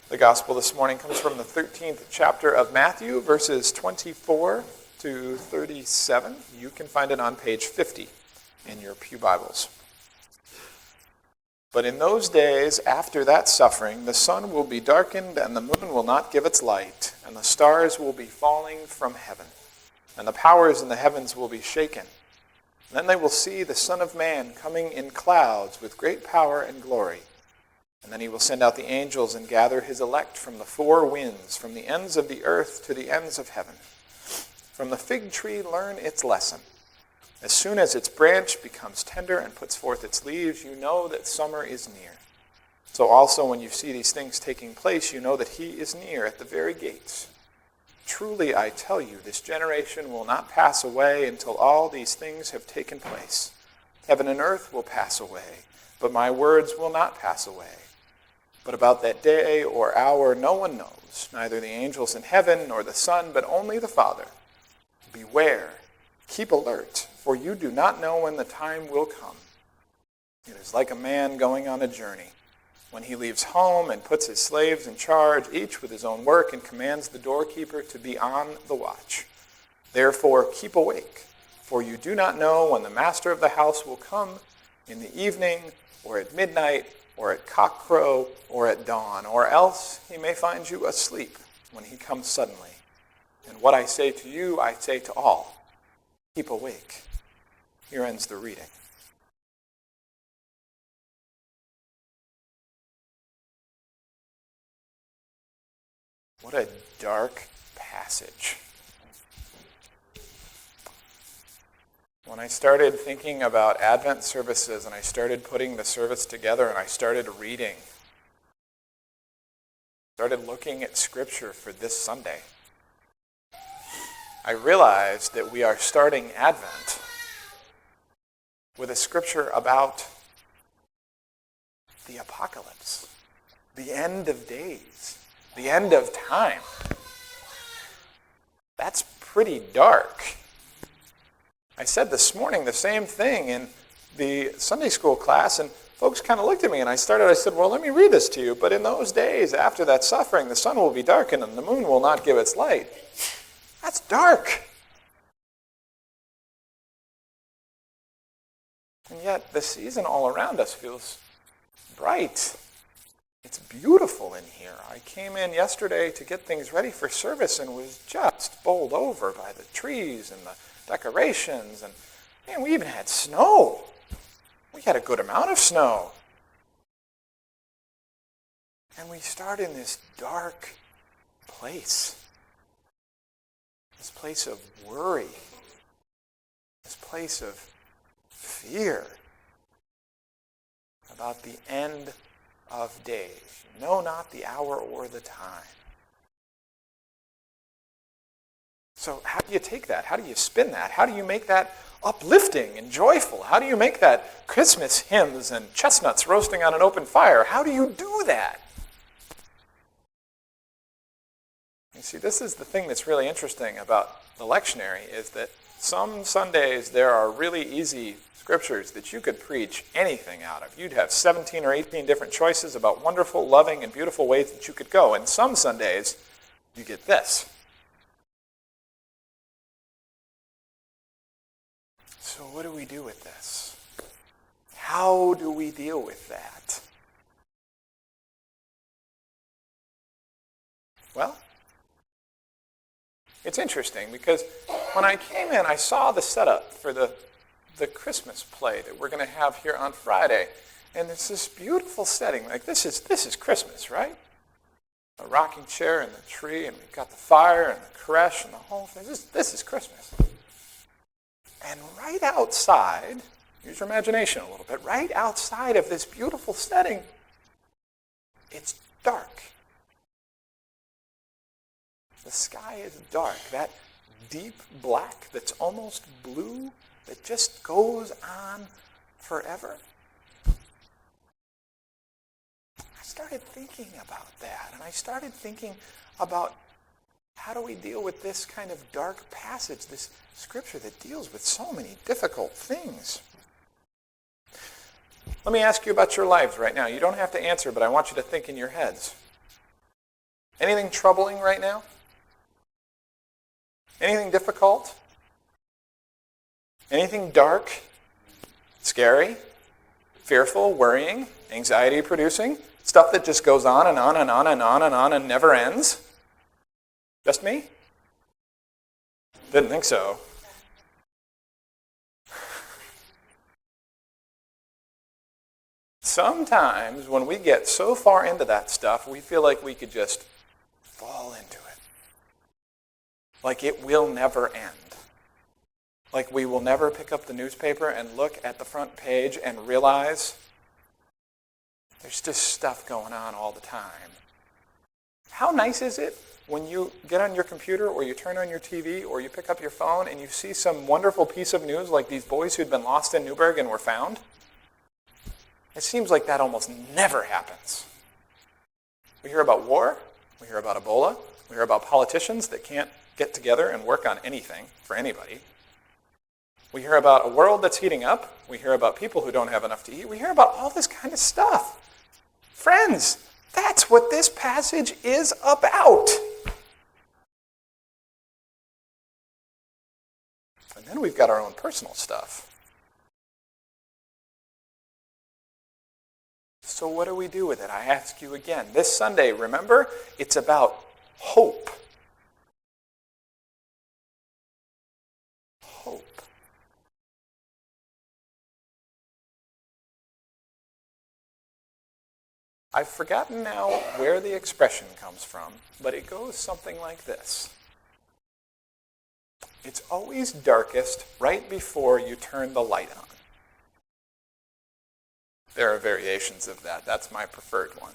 The gospel this morning comes from the 13th chapter of Matthew, verses 24 to 37. You can find it on page 50 in your pew Bibles. But in those days after that suffering, the sun will be darkened, and the moon will not give its light, and the stars will be falling from heaven, and the powers in the heavens will be shaken. Then they will see the Son of Man coming in clouds with great power and glory. And then he will send out the angels and gather his elect from the four winds, from the ends of the earth to the ends of heaven. From the fig tree learn its lesson. As soon as its branch becomes tender and puts forth its leaves, you know that summer is near. So also when you see these things taking place, you know that he is near at the very gates. Truly I tell you, this generation will not pass away until all these things have taken place. Heaven and earth will pass away, but my words will not pass away. But about that day or hour no one knows, neither the angels in heaven nor the Son, but only the Father. Beware, keep alert, for you do not know when the time will come. It is like a man going on a journey, when he leaves home and puts his slaves in charge, each with his own work, and commands the doorkeeper to be on the watch. Therefore keep awake, for you do not know when the master of the house will come, in the evening, or at midnight, or at cockcrow, or at dawn, or else he may find you asleep when he comes suddenly. And what I say to you, I say to all, keep awake. Here ends the reading. What a dark passage. When I started thinking about Advent services and I started putting the service together and I started reading, started looking at Scripture for this Sunday, I realized that we are starting Advent with a Scripture about the apocalypse, the end of days, the end of time. That's pretty dark. I said this morning the same thing in the Sunday school class, and folks kind of looked at me, and I said, well, let me read this to you. But in those days after that suffering, the sun will be darkened, and the moon will not give its light. That's dark. And yet the season all around us feels bright. It's beautiful in here. I came in yesterday to get things ready for service and was just bowled over by the trees and the decorations, and man, we even had snow. We had a good amount of snow. And we start in this dark place. This place of worry. This place of fear about the end of days. You know not the hour or the time. So how do you take that? How do you spin that? How do you make that uplifting and joyful? How do you make that Christmas hymns and chestnuts roasting on an open fire? How do you do that? You see, this is the thing that's really interesting about the lectionary, is that some Sundays there are really easy scriptures that you could preach anything out of. You'd have 17 or 18 different choices about wonderful, loving, and beautiful ways that you could go. And some Sundays, you get this. So what do we do with this? How do we deal with that? Well, it's interesting because when I came in, I saw the setup for the Christmas play that we're going to have here on Friday. And it's this beautiful setting. Like this is Christmas, right? A rocking chair and the tree, and we've got the fire and the creche and the whole thing. This is Christmas. And right outside, use your imagination a little bit, right outside of this beautiful setting, it's dark. The sky is dark. That deep black that's almost blue that just goes on forever. I started thinking about that, and I started thinking about how do we deal with this kind of dark passage, this scripture that deals with so many difficult things. Let me ask you about your lives right now. You don't have to answer, but I want you to think in your heads. Anything troubling right now? Anything difficult? Anything dark? Scary? Fearful? Worrying? Anxiety-producing? Stuff that just goes on and on and on and on and on and never ends? Just me? Didn't think so. Sometimes when we get so far into that stuff, we feel like we could just fall into it. Like it will never end. Like we will never pick up the newspaper and look at the front page and realize there's just stuff going on all the time. How nice is it when you get on your computer or you turn on your TV or you pick up your phone and you see some wonderful piece of news like these boys who'd been lost in Newburgh and were found? It seems like that almost never happens. We hear about war, we hear about Ebola, we hear about politicians that can't get together and work on anything for anybody. We hear about a world that's heating up, we hear about people who don't have enough to eat, we hear about all this kind of stuff. Friends, that's what this passage is about. And then we've got our own personal stuff. So what do we do with it? I ask you again. This Sunday, remember, it's about hope. Hope. I've forgotten now where the expression comes from, but it goes something like this. It's always darkest right before you turn the light on. There are variations of that. That's my preferred one.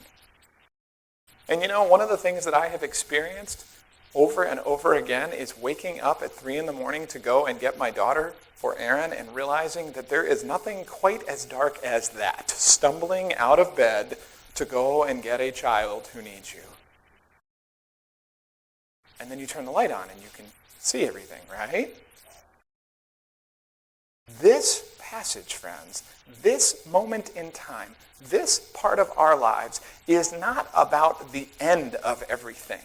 And you know, one of the things that I have experienced over and over again is waking up at 3 a.m. to go and get my daughter for Erin and realizing that there is nothing quite as dark as that. Stumbling out of bed to go and get a child who needs you. And then you turn the light on and you can see everything, right? This passage, friends, this moment in time, this part of our lives is not about the end of everything.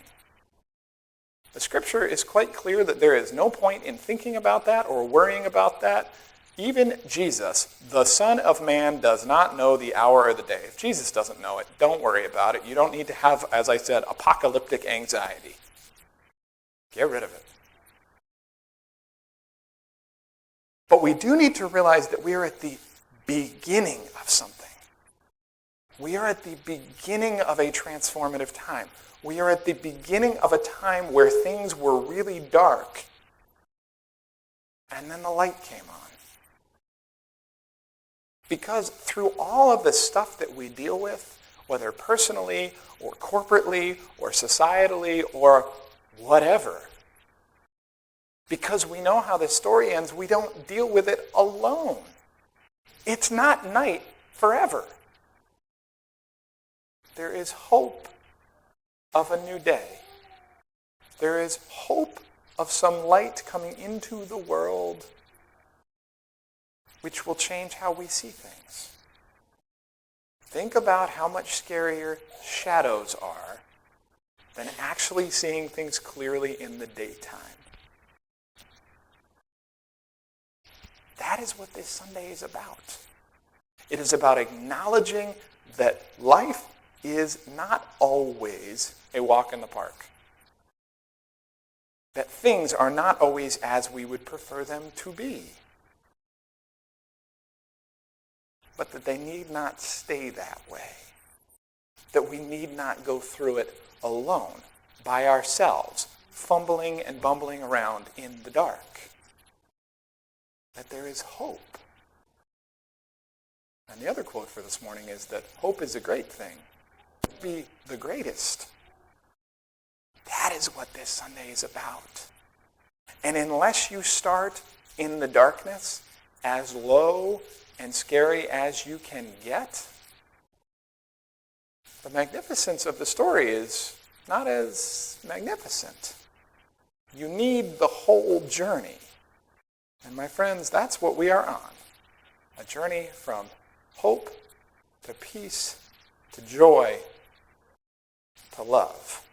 The scripture is quite clear that there is no point in thinking about that or worrying about that. Even Jesus, the Son of Man, does not know the hour or the day. If Jesus doesn't know it, don't worry about it. You don't need to have, as I said, apocalyptic anxiety. Get rid of it. But we do need to realize that we are at the beginning of something. We are at the beginning of a transformative time. We are at the beginning of a time where things were really dark. And then the light came on. Because through all of the stuff that we deal with, whether personally or corporately or societally or whatever, because we know how this story ends, we don't deal with it alone. It's not night forever. There is hope of a new day. There is hope of some light coming into the world which will change how we see things. Think about how much scarier shadows are than actually seeing things clearly in the daytime. That is what this Sunday is about. It is about acknowledging that life is not always a walk in the park. That things are not always as we would prefer them to be. But that they need not stay that way. That we need not go through it alone, by ourselves, fumbling and bumbling around in the dark. That there is hope. And the other quote for this morning is that hope is a great thing. Be the greatest. That is what this Sunday is about. And unless you start in the darkness, as low and scary as you can get, the magnificence of the story is not as magnificent. You need the whole journey. And my friends, that's what we are on. A journey from hope to peace to joy to love.